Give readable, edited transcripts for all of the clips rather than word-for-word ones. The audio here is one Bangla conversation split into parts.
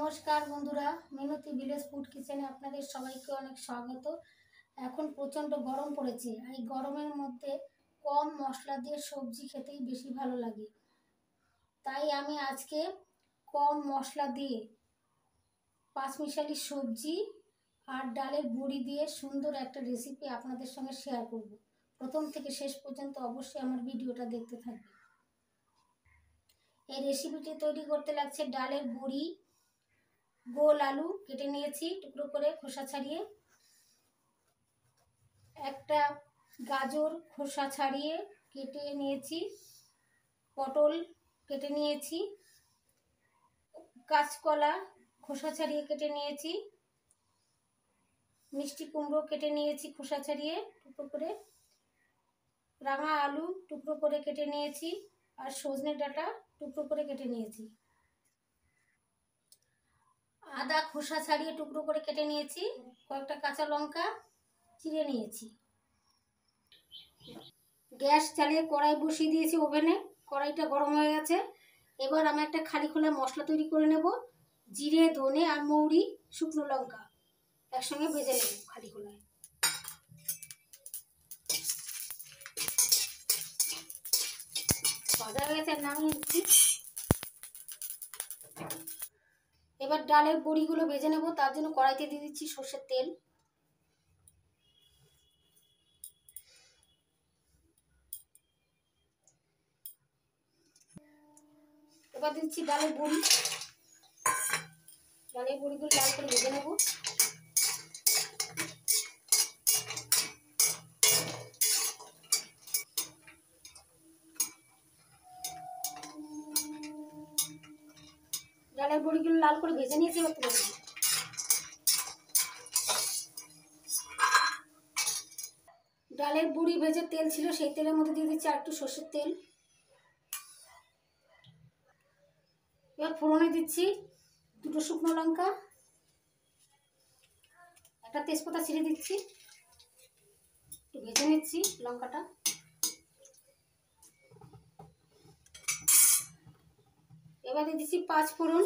নমস্কার বন্ধুরা, মিনতি ভিলেজ ফুড কিচেনে আপনাদের সবাইকে অনেক স্বাগত। এখন প্রচণ্ড গরম পড়েছে। এই গরমের মধ্যে কম মশলা দিয়ে সবজি খেতেই বেশি ভালো লাগে। তাই আমি আজকে কম মশলা দিয়ে পাঁচমিশালি সবজি আর ডালের বড়ি দিয়ে সুন্দর একটা রেসিপি আপনাদের সঙ্গে শেয়ার করব। প্রথম থেকে শেষ পর্যন্ত অবশ্যই আমার ভিডিওটা দেখতে থাকবেন। এই রেসিপিটি তৈরি করতে লাগছে ডালের বড়ি। গোল আলু কেটে নিয়েছি টুকরো করে খোসা ছাড়িয়ে, একটা গাজর খোসা ছাড়িয়ে কেটে নিয়েছি, পটল কেটে নিয়েছি, কাঁচকলা খোসা ছাড়িয়ে কেটে নিয়েছি, মিষ্টি কুমড়ো কেটে নিয়েছি খোসা ছাড়িয়ে টুকরো করে, রাঙা আলু টুকরো করে কেটে নিয়েছি, আর সজনে ডাঁটা টুকরো করে কেটে নিয়েছি। আদা খোসা ছাড়িয়ে টুকরো করে কেটে নিয়েছি, কয়েকটা কাঁচা লঙ্কা চিড়ে নিয়েছি। গ্যাস চালিয়ে কড়াই বসিয়ে দিয়েছি ওভেনে। কড়াইটা গরম হয়ে গেছে। এবার আমি একটা খালি খোলা মশলা তৈরি করে নেব। জিরে, ধনে আর মৌরি, শুকনো লঙ্কা একসঙ্গে ভেজে নেব খালি খোলায়। ভাজা হয়ে গেছে, নামিয়ে নিচ্ছি। এবার ডালের বড়িগুলো ভেজে নেব। তার জন্য কড়াইতে দিয়ে দিচ্ছি সর্ষের তেল। এবার দিচ্ছি ডালের বড়ি। ডালের বড়িগুলো লাল করে ভেজে নেব। ডালের বড়িগুলো লাল করে ভেজে নিয়েছি। এবার তুলে নেব। ডালের বড়ি ভেজে তেল ছিল, সেই তেলের মধ্যে দিয়ে দিচ্ছি আর একটু সর্ষের তেল। এবার ফোড়নে দিচ্ছি দুটো শুকনো লঙ্কা, একটা তেজপাতা ছিঁড়ে দিচ্ছি। একটু ভেজে নিচ্ছি লঙ্কাটা। এবার দিয়ে দিচ্ছি 5 ফোড়ন।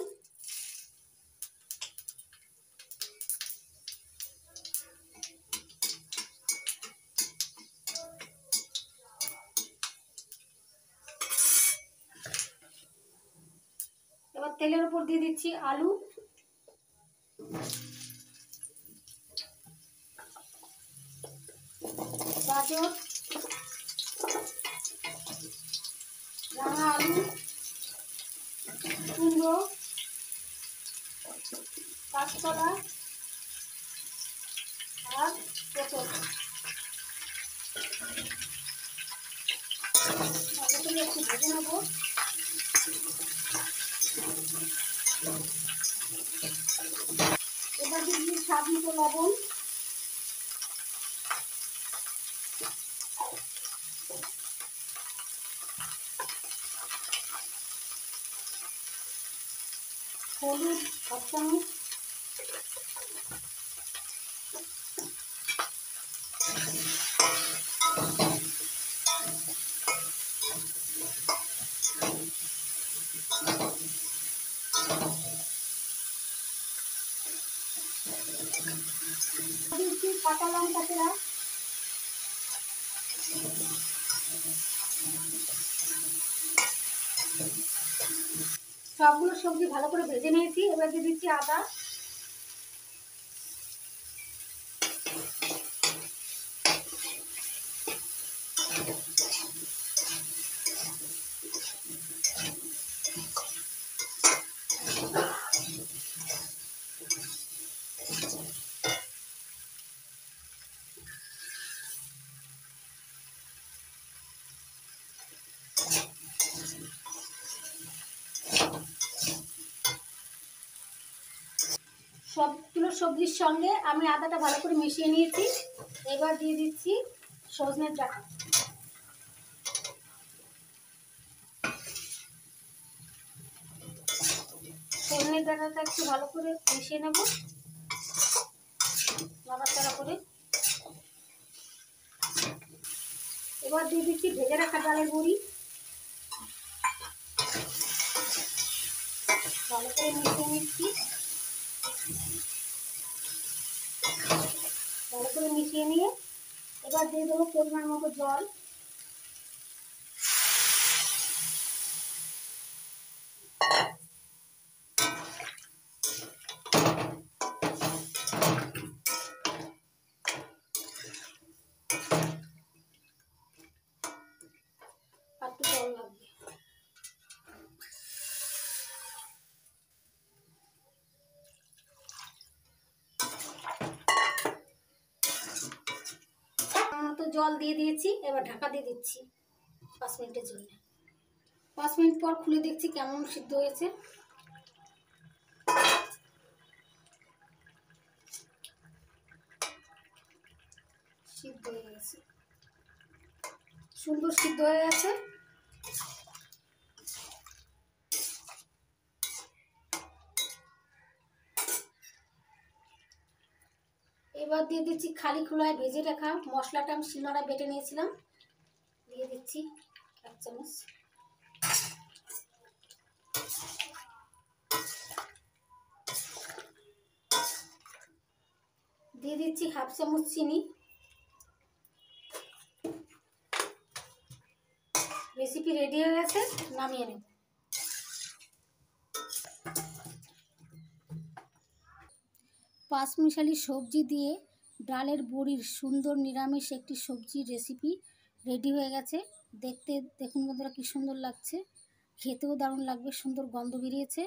এবার তেলের উপর দিয়ে দিচ্ছি আলু, গাজর, রাঙা আলু, কুমড়ো, কাঁচকলা আর পটল। ভালো করে একটু ভেজে নেব। এবার দিয়ে স্বাদ মতো লবণ, হলুদ 1 চামচ, কাঁচা লঙ্কা চেরা, সবগুলো সবজি ভালো করে ভেজে নিয়েছি। এবার দিয়ে দিচ্ছি আদা, সবগুলো সবজির সঙ্গে আমি আদাটা ভালো করে মিশিয়ে নিয়েছি। এবার দিয়ে দিচ্ছি সজনের ডাঁটা। সজনের ডাঁটাটা একটু ভালো করে মিশিয়ে নেব নাড়াচাড়া করে। এবার দিয়ে দিচ্ছি ভেজে রাখা ডালের বড়ি, ভালো করে মিশিয়ে নিচ্ছি। কষিয়ে নিয়ে এবার দিয়ে দেবো পরিমাণ মতো জল। আর একটু জল লাগবে। তো জল দিয়ে দিয়েছি, এবার ঢাকা দিয়ে দিচ্ছি 5 মিনিটের জন্য। 5 মিনিট পর খুলে দেখছি কেমন সিদ্ধ হয়েছে। সিদ্ধ হয়ে গেছে, সুন্দর সিদ্ধ হয়ে গেছে। এবার দিয়ে দিচ্ছি খালি খোলায় ভেজে রাখা মশলাটা, আমি শিলনোড়ায় বেটে নিয়েছিলাম, দিয়ে দিচ্ছি 1 চামচ। দিয়ে দিচ্ছি 1/2 চামচ চিনি। রেসিপি রেডি হয়ে গেছে, নামিয়ে নেব। পাঁচমিশালি সবজি দিয়ে ডালের বড়ির সুন্দর নিরামিষ একটি সবজির রেসিপি রেডি হয়ে গেছে। দেখতে দেখুন বন্ধুরা কি সুন্দর লাগছে, খেতেও দারুণ লাগবে, সুন্দর গন্ধ বেরিয়েছে।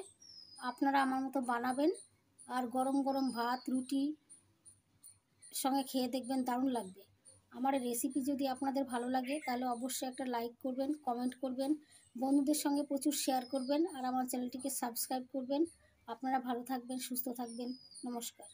আপনারা আমার মতো বানাবেন আর গরম গরম ভাত রুটি সঙ্গে খেয়ে দেখবেন, দারুণ লাগবে। আমার এই রেসিপি যদি আপনাদের ভালো লাগে তাহলে অবশ্যই একটা লাইক করবেন, কমেন্ট করবেন, বন্ধুদের সঙ্গে প্রচুর শেয়ার করবেন আর আমার চ্যানেলটিকে সাবস্ক্রাইব করবেন। আপনারা ভালো থাকবেন, সুস্থ থাকবেন। নমস্কার।